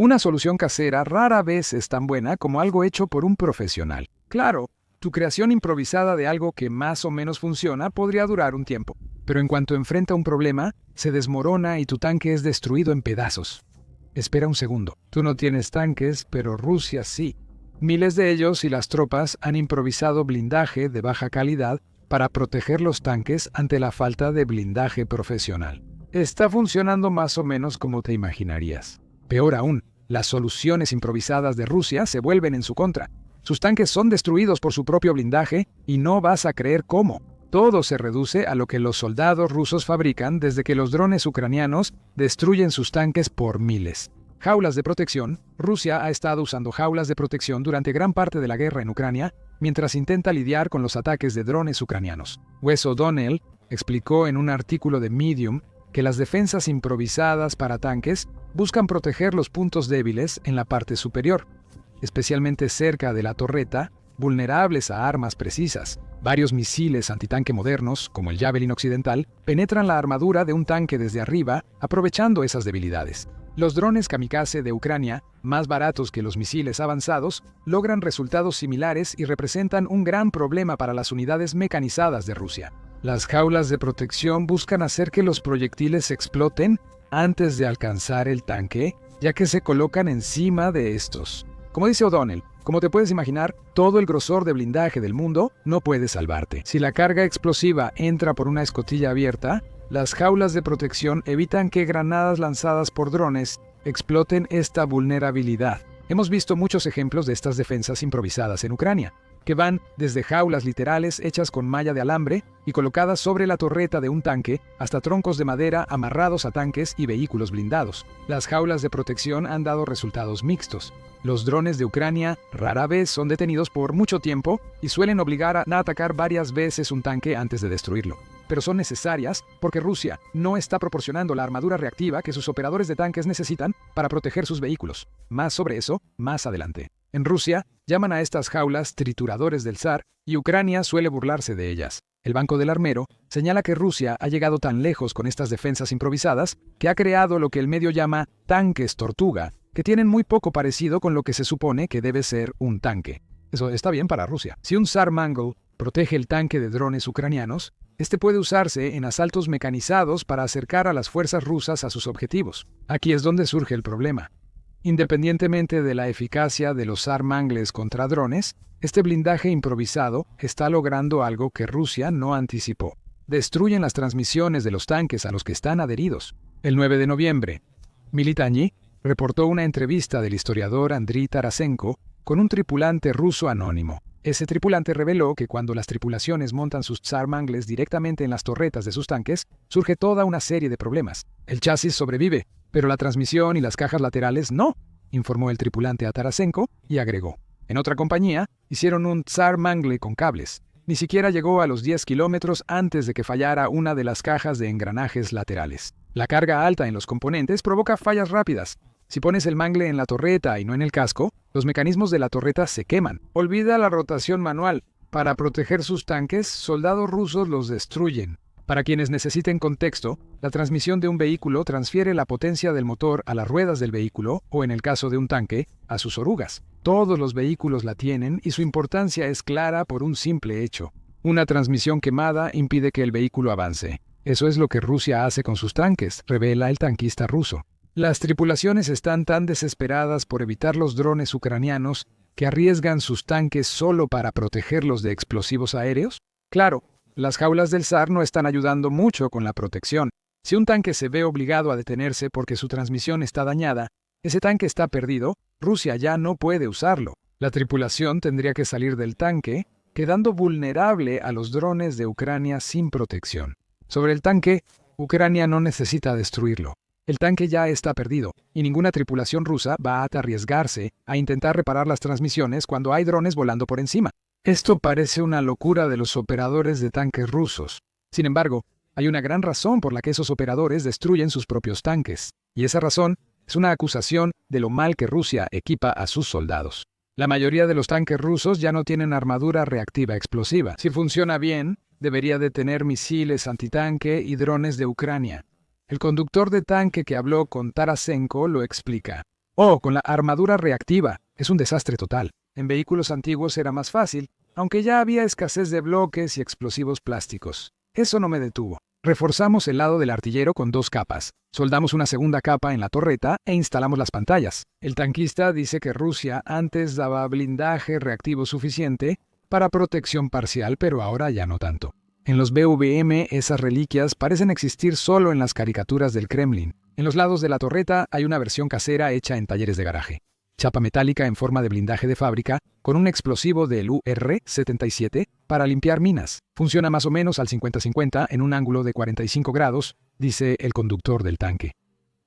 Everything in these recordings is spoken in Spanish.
Una solución casera rara vez es tan buena como algo hecho por un profesional. Claro, tu creación improvisada de algo que más o menos funciona podría durar un tiempo, pero en cuanto enfrenta un problema, se desmorona y tu tanque es destruido en pedazos. Espera un segundo. Tú no tienes tanques, pero Rusia sí. Miles de ellos y las tropas han improvisado blindaje de baja calidad para proteger los tanques ante la falta de blindaje profesional. Está funcionando más o menos como te imaginarías. Peor aún, las soluciones improvisadas de Rusia se vuelven en su contra. Sus tanques son destruidos por su propio blindaje y no vas a creer cómo. Todo se reduce a lo que los soldados rusos fabrican desde que los drones ucranianos destruyen sus tanques por miles. Jaulas de protección. Rusia ha estado usando jaulas de protección durante gran parte de la guerra en Ucrania, mientras intenta lidiar con los ataques de drones ucranianos. Wes O'Donnell explicó en un artículo de Medium que las defensas improvisadas para tanques buscan proteger los puntos débiles en la parte superior, especialmente cerca de la torreta, vulnerables a armas precisas. Varios misiles antitanque modernos, como el Javelin occidental, penetran la armadura de un tanque desde arriba, aprovechando esas debilidades. Los drones kamikaze de Ucrania, más baratos que los misiles avanzados, logran resultados similares y representan un gran problema para las unidades mecanizadas de Rusia. Las jaulas de protección buscan hacer que los proyectiles exploten antes de alcanzar el tanque, ya que se colocan encima de estos. Como dice O'Donnell, como te puedes imaginar, todo el grosor de blindaje del mundo no puede salvarte. Si la carga explosiva entra por una escotilla abierta, las jaulas de protección evitan que granadas lanzadas por drones exploten esta vulnerabilidad. Hemos visto muchos ejemplos de estas defensas improvisadas en Ucrania, que van desde jaulas literales hechas con malla de alambre y colocadas sobre la torreta de un tanque hasta troncos de madera amarrados a tanques y vehículos blindados. Las jaulas de protección han dado resultados mixtos. Los drones de Ucrania rara vez son detenidos por mucho tiempo y suelen obligar a atacar varias veces un tanque antes de destruirlo. Pero son necesarias porque Rusia no está proporcionando la armadura reactiva que sus operadores de tanques necesitan para proteger sus vehículos. Más sobre eso, más adelante. En Rusia, llaman a estas jaulas trituradores del zar y Ucrania suele burlarse de ellas. El Banco del Armero señala que Rusia ha llegado tan lejos con estas defensas improvisadas que ha creado lo que el medio llama tanques tortuga, que tienen muy poco parecido con lo que se supone que debe ser un tanque. Eso está bien para Rusia. Si un Tsar Mongol protege el tanque de drones ucranianos, este puede usarse en asaltos mecanizados para acercar a las fuerzas rusas a sus objetivos. Aquí es donde surge el problema. Independientemente de la eficacia de los Tsar Mongols contra drones, este blindaje improvisado está logrando algo que Rusia no anticipó. Destruyen las transmisiones de los tanques a los que están adheridos. El 9 de noviembre, Militany reportó una entrevista del historiador Andriy Tarasenko con un tripulante ruso anónimo. Ese tripulante reveló que cuando las tripulaciones montan sus Tsar Mongols directamente en las torretas de sus tanques, surge toda una serie de problemas. El chasis sobrevive, pero la transmisión y las cajas laterales no, informó el tripulante a Tarasenko y agregó. En otra compañía, hicieron un Tsar Mongol con cables. Ni siquiera llegó a los 10 kilómetros antes de que fallara una de las cajas de engranajes laterales. La carga alta en los componentes provoca fallas rápidas. Si pones el mangle en la torreta y no en el casco, los mecanismos de la torreta se queman. Olvida la rotación manual. Para proteger sus tanques, soldados rusos los destruyen. Para quienes necesiten contexto, la transmisión de un vehículo transfiere la potencia del motor a las ruedas del vehículo, o en el caso de un tanque, a sus orugas. Todos los vehículos la tienen y su importancia es clara por un simple hecho. Una transmisión quemada impide que el vehículo avance. Eso es lo que Rusia hace con sus tanques, revela el tanquista ruso. Las tripulaciones están tan desesperadas por evitar los drones ucranianos que arriesgan sus tanques solo para protegerlos de explosivos aéreos. Claro, las jaulas del zar no están ayudando mucho con la protección. Si un tanque se ve obligado a detenerse porque su transmisión está dañada, ese tanque está perdido, Rusia ya no puede usarlo. La tripulación tendría que salir del tanque, quedando vulnerable a los drones de Ucrania sin protección. Sobre el tanque, Ucrania no necesita destruirlo. El tanque ya está perdido, y ninguna tripulación rusa va a arriesgarse a intentar reparar las transmisiones cuando hay drones volando por encima. Esto parece una locura de los operadores de tanques rusos. Sin embargo, hay una gran razón por la que esos operadores destruyen sus propios tanques, y esa razón es una acusación de lo mal que Rusia equipa a sus soldados. La mayoría de los tanques rusos ya no tienen armadura reactiva explosiva. Si funciona bien, debería de tener misiles antitanque y drones de Ucrania. El conductor de tanque que habló con Tarasenko lo explica. Oh, con la armadura reactiva. Es un desastre total. En vehículos antiguos era más fácil, aunque ya había escasez de bloques y explosivos plásticos. Eso no me detuvo. Reforzamos el lado del artillero con 2 capas. Soldamos una segunda capa en la torreta e instalamos las pantallas. El tanquista dice que Rusia antes daba blindaje reactivo suficiente para protección parcial, pero ahora ya no tanto. En los BVM esas reliquias parecen existir solo en las caricaturas del Kremlin. En los lados de la torreta hay una versión casera hecha en talleres de garaje. Chapa metálica en forma de blindaje de fábrica con un explosivo del UR-77 para limpiar minas. Funciona más o menos al 50-50 en un ángulo de 45 grados, dice el conductor del tanque.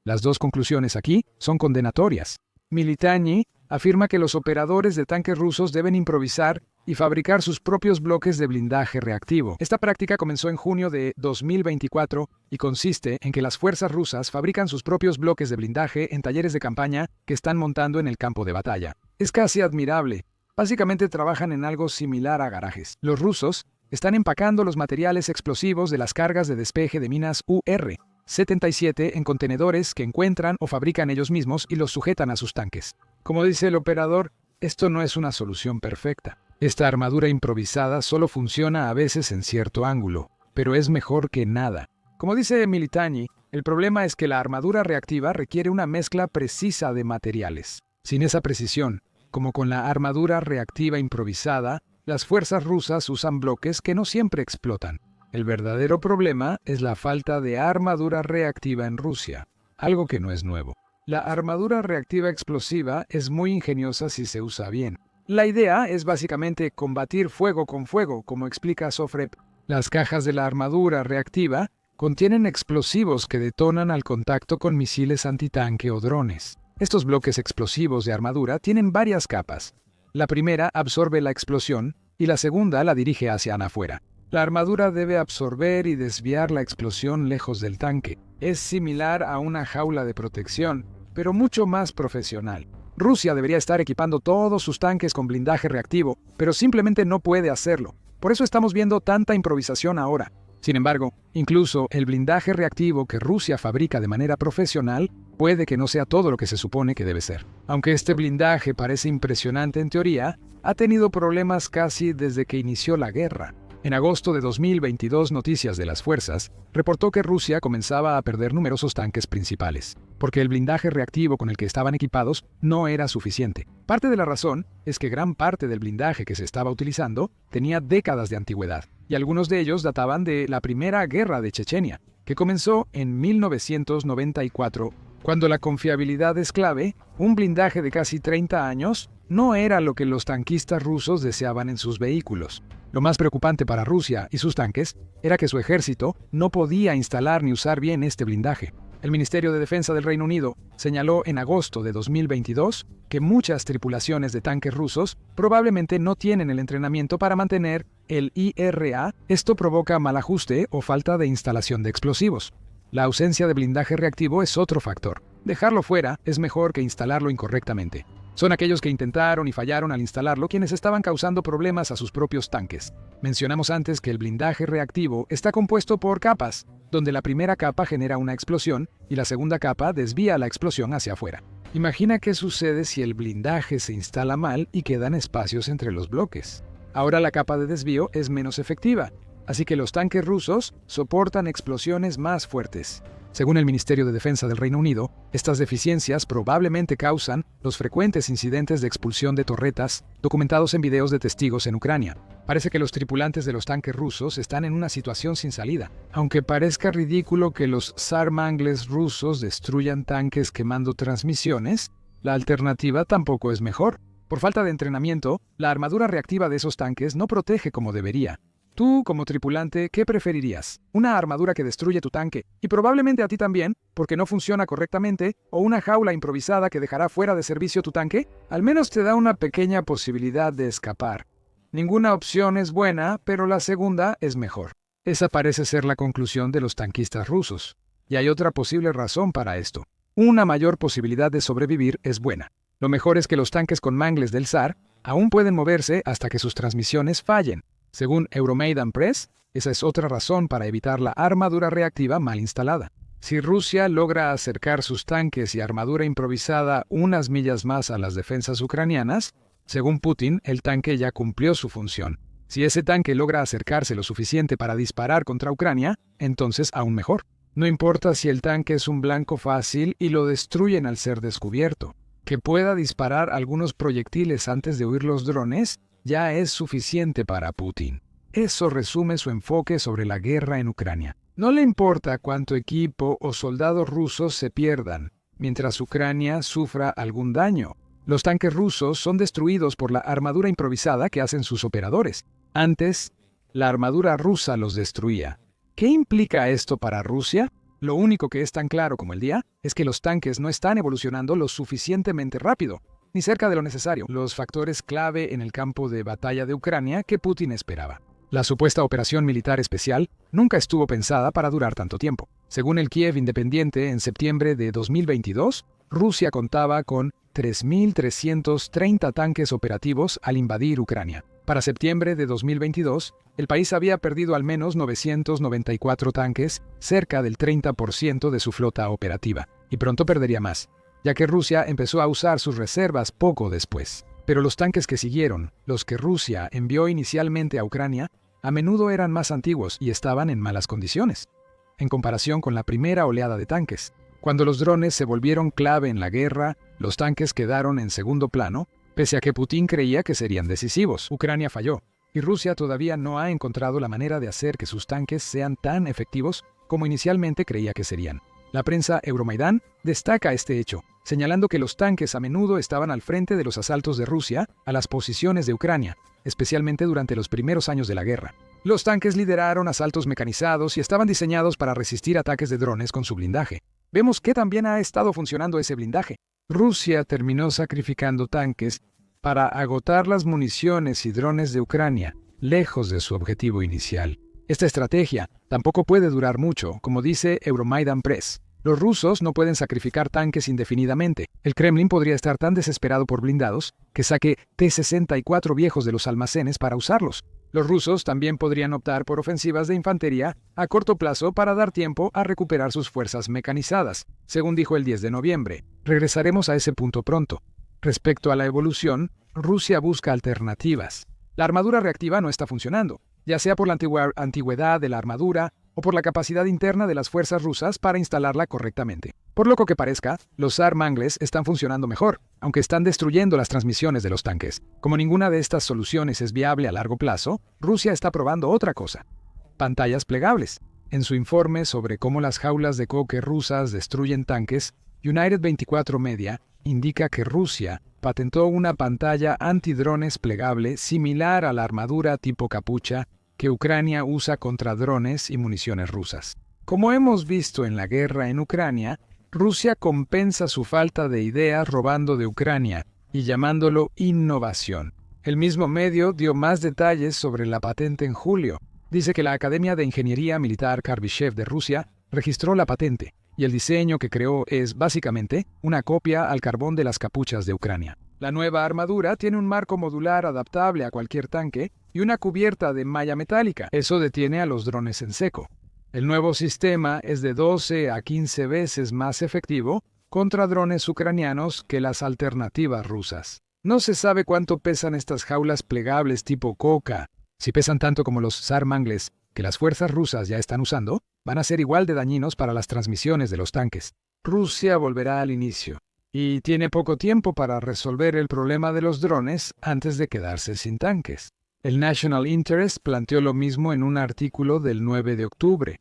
Las 2 conclusiones aquí son condenatorias. Militani afirma que los operadores de tanques rusos deben improvisar y fabricar sus propios bloques de blindaje reactivo. Esta práctica comenzó en junio de 2024 y consiste en que las fuerzas rusas fabrican sus propios bloques de blindaje en talleres de campaña que están montando en el campo de batalla. Es casi admirable. Básicamente trabajan en algo similar a garajes. Los rusos están empacando los materiales explosivos de las cargas de despeje de minas UR-77 en contenedores que encuentran o fabrican ellos mismos y los sujetan a sus tanques. Como dice el operador, esto no es una solución perfecta. Esta armadura improvisada solo funciona a veces en cierto ángulo, pero es mejor que nada. Como dice Militani, el problema es que la armadura reactiva requiere una mezcla precisa de materiales. Sin esa precisión, como con la armadura reactiva improvisada, las fuerzas rusas usan bloques que no siempre explotan. El verdadero problema es la falta de armadura reactiva en Rusia, algo que no es nuevo. La armadura reactiva explosiva es muy ingeniosa si se usa bien. La idea es básicamente combatir fuego con fuego, como explica Sofrep. Las cajas de la armadura reactiva contienen explosivos que detonan al contacto con misiles antitanque o drones. Estos bloques explosivos de armadura tienen varias capas. La primera absorbe la explosión y la segunda la dirige hacia afuera. La armadura debe absorber y desviar la explosión lejos del tanque. Es similar a una jaula de protección, pero mucho más profesional. Rusia debería estar equipando todos sus tanques con blindaje reactivo, pero simplemente no puede hacerlo. Por eso estamos viendo tanta improvisación ahora. Sin embargo, incluso el blindaje reactivo que Rusia fabrica de manera profesional puede que no sea todo lo que se supone que debe ser. Aunque este blindaje parece impresionante en teoría, ha tenido problemas casi desde que inició la guerra. En agosto de 2022, Noticias de las Fuerzas reportó que Rusia comenzaba a perder numerosos tanques principales, porque el blindaje reactivo con el que estaban equipados no era suficiente. Parte de la razón es que gran parte del blindaje que se estaba utilizando tenía décadas de antigüedad, y algunos de ellos databan de la Primera Guerra de Chechenia, que comenzó en 1994. Cuando la confiabilidad es clave, un blindaje de casi 30 años no era lo que los tanquistas rusos deseaban en sus vehículos. Lo más preocupante para Rusia y sus tanques era que su ejército no podía instalar ni usar bien este blindaje. El Ministerio de Defensa del Reino Unido señaló en agosto de 2022 que muchas tripulaciones de tanques rusos probablemente no tienen el entrenamiento para mantener el IRA. Esto provoca mal ajuste o falta de instalación de explosivos. La ausencia de blindaje reactivo es otro factor. Dejarlo fuera es mejor que instalarlo incorrectamente. Son aquellos que intentaron y fallaron al instalarlo quienes estaban causando problemas a sus propios tanques. Mencionamos antes que el blindaje reactivo está compuesto por capas, donde la primera capa genera una explosión y la segunda capa desvía la explosión hacia afuera. Imagina qué sucede si el blindaje se instala mal y quedan espacios entre los bloques. Ahora la capa de desvío es menos efectiva, así que los tanques rusos soportan explosiones más fuertes. Según el Ministerio de Defensa del Reino Unido, estas deficiencias probablemente causan los frecuentes incidentes de expulsión de torretas documentados en videos de testigos en Ucrania. Parece que los tripulantes de los tanques rusos están en una situación sin salida. Aunque parezca ridículo que los Tsar Mangles rusos destruyan tanques quemando transmisiones, la alternativa tampoco es mejor. Por falta de entrenamiento, la armadura reactiva de esos tanques no protege como debería. Tú, como tripulante, ¿qué preferirías? ¿Una armadura que destruye tu tanque, y probablemente a ti también, porque no funciona correctamente, o una jaula improvisada que dejará fuera de servicio tu tanque? Al menos te da una pequeña posibilidad de escapar. Ninguna opción es buena, pero la segunda es mejor. Esa parece ser la conclusión de los tanquistas rusos. Y hay otra posible razón para esto. Una mayor posibilidad de sobrevivir es buena. Lo mejor es que los tanques con mangles del Tsar aún pueden moverse hasta que sus transmisiones fallen. Según Euromaidan Press, esa es otra razón para evitar la armadura reactiva mal instalada. Si Rusia logra acercar sus tanques y armadura improvisada unas millas más a las defensas ucranianas, según Putin, el tanque ya cumplió su función. Si ese tanque logra acercarse lo suficiente para disparar contra Ucrania, entonces aún mejor. No importa si el tanque es un blanco fácil y lo destruyen al ser descubierto. Que pueda disparar algunos proyectiles antes de huir los drones ya es suficiente para Putin. Eso resume su enfoque sobre la guerra en Ucrania. No le importa cuánto equipo o soldados rusos se pierdan, mientras Ucrania sufra algún daño. Los tanques rusos son destruidos por la armadura improvisada que hacen sus operadores. Antes, la armadura rusa los destruía. ¿Qué implica esto para Rusia? Lo único que es tan claro como el día es que los tanques no están evolucionando lo suficientemente rápido, ni cerca de lo necesario, los factores clave en el campo de batalla de Ucrania que Putin esperaba. La supuesta operación militar especial nunca estuvo pensada para durar tanto tiempo. Según el Kiev Independiente, en septiembre de 2022, Rusia contaba con 3.330 tanques operativos al invadir Ucrania. Para septiembre de 2022, el país había perdido al menos 994 tanques, cerca del 30% de su flota operativa, y pronto perdería más, ya que Rusia empezó a usar sus reservas poco después. Pero los tanques que siguieron, los que Rusia envió inicialmente a Ucrania, a menudo eran más antiguos y estaban en malas condiciones, en comparación con la primera oleada de tanques. Cuando los drones se volvieron clave en la guerra, los tanques quedaron en segundo plano, pese a que Putin creía que serían decisivos. Ucrania falló, y Rusia todavía no ha encontrado la manera de hacer que sus tanques sean tan efectivos como inicialmente creía que serían. La prensa Euromaidán destaca este hecho, señalando que los tanques a menudo estaban al frente de los asaltos de Rusia a las posiciones de Ucrania, especialmente durante los primeros años de la guerra. Los tanques lideraron asaltos mecanizados y estaban diseñados para resistir ataques de drones con su blindaje. Vemos que también ha estado funcionando ese blindaje. Rusia terminó sacrificando tanques para agotar las municiones y drones de Ucrania, lejos de su objetivo inicial. Esta estrategia tampoco puede durar mucho, como dice Euromaidan Press. Los rusos no pueden sacrificar tanques indefinidamente. El Kremlin podría estar tan desesperado por blindados que saque T-64 viejos de los almacenes para usarlos. Los rusos también podrían optar por ofensivas de infantería a corto plazo para dar tiempo a recuperar sus fuerzas mecanizadas, según dijo el 10 de noviembre. Regresaremos a ese punto pronto. Respecto a la evolución, Rusia busca alternativas. La armadura reactiva no está funcionando, ya sea por la antigüedad de la armadura o por la capacidad interna de las fuerzas rusas para instalarla correctamente. Por loco que parezca, los SAR-Mangles están funcionando mejor, aunque están destruyendo las transmisiones de los tanques. Como ninguna de estas soluciones es viable a largo plazo, Rusia está probando otra cosa: pantallas plegables. En su informe sobre cómo las jaulas de coque rusas destruyen tanques, United 24 Media indica que Rusia patentó una pantalla antidrones plegable similar a la armadura tipo capucha que Ucrania usa contra drones y municiones rusas. Como hemos visto en la guerra en Ucrania, Rusia compensa su falta de ideas robando de Ucrania y llamándolo innovación. El mismo medio dio más detalles sobre la patente en julio. Dice que la Academia de Ingeniería Militar Karbyshev de Rusia registró la patente, y el diseño que creó es, básicamente, una copia al carbón de las capuchas de Ucrania. La nueva armadura tiene un marco modular adaptable a cualquier tanque y una cubierta de malla metálica. Eso detiene a los drones en seco. El nuevo sistema es de 12 a 15 veces más efectivo contra drones ucranianos que las alternativas rusas. No se sabe cuánto pesan estas jaulas plegables tipo Koka. Si pesan tanto como los SAR-Mangles que las fuerzas rusas ya están usando, van a ser igual de dañinos para las transmisiones de los tanques. Rusia volverá al inicio, y tiene poco tiempo para resolver el problema de los drones antes de quedarse sin tanques. El National Interest planteó lo mismo en un artículo del 9 de octubre.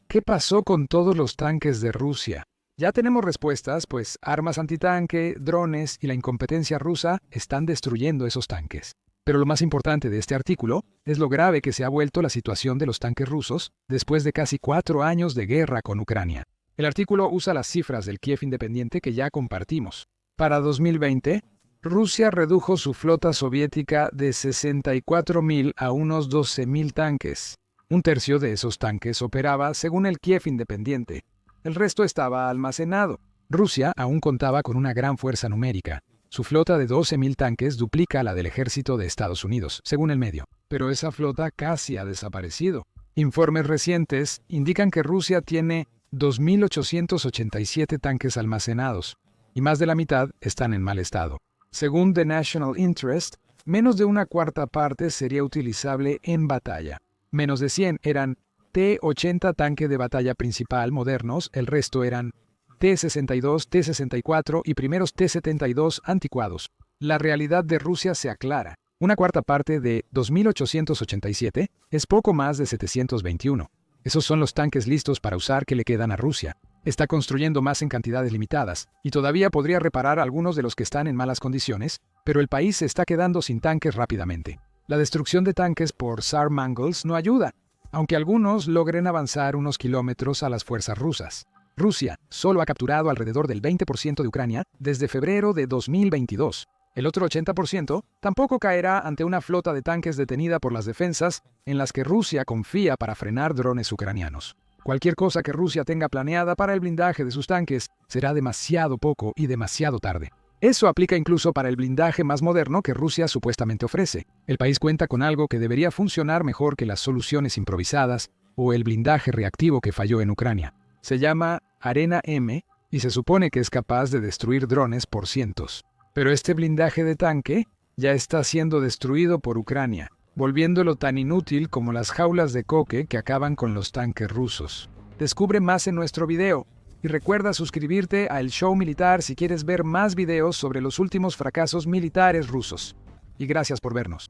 ¿Qué pasó con todos los tanques de Rusia? Ya tenemos respuestas, pues armas antitanque, drones y la incompetencia rusa están destruyendo esos tanques. Pero lo más importante de este artículo es lo grave que se ha vuelto la situación de los tanques rusos después de casi 4 años de guerra con Ucrania. El artículo usa las cifras del Kiev Independiente que ya compartimos. Para 2020, Rusia redujo su flota soviética de 64.000 a unos 12.000 tanques. Un tercio de esos tanques operaba según el Kiev Independiente. El resto estaba almacenado. Rusia aún contaba con una gran fuerza numérica. Su flota de 12.000 tanques duplica la del ejército de Estados Unidos, según el medio. Pero esa flota casi ha desaparecido. Informes recientes indican que Rusia tiene 2.887 tanques almacenados, y más de la mitad están en mal estado. Según The National Interest, menos de una cuarta parte sería utilizable en batalla. Menos de 100 eran T-80 tanque de batalla principal modernos, el resto eran T-62, T-64 y primeros T-72 anticuados. La realidad de Rusia se aclara. Una cuarta parte de 2.887 es poco más de 721. Esos son los tanques listos para usar que le quedan a Rusia. Está construyendo más en cantidades limitadas, y todavía podría reparar algunos de los que están en malas condiciones, pero el país se está quedando sin tanques rápidamente. La destrucción de tanques por SAR Mongols no ayuda, aunque algunos logren avanzar unos kilómetros a las fuerzas rusas. Rusia solo ha capturado alrededor del 20% de Ucrania desde febrero de 2022. El otro 80% tampoco caerá ante una flota de tanques detenida por las defensas en las que Rusia confía para frenar drones ucranianos. Cualquier cosa que Rusia tenga planeada para el blindaje de sus tanques será demasiado poco y demasiado tarde. Eso aplica incluso para el blindaje más moderno que Rusia supuestamente ofrece. El país cuenta con algo que debería funcionar mejor que las soluciones improvisadas o el blindaje reactivo que falló en Ucrania. Se llama Arena M y se supone que es capaz de destruir drones por cientos. Pero este blindaje de tanque ya está siendo destruido por Ucrania, volviéndolo tan inútil como las jaulas de coque que acaban con los tanques rusos. Descubre más en nuestro video y recuerda suscribirte a El Show Militar si quieres ver más videos sobre los últimos fracasos militares rusos. Y gracias por vernos.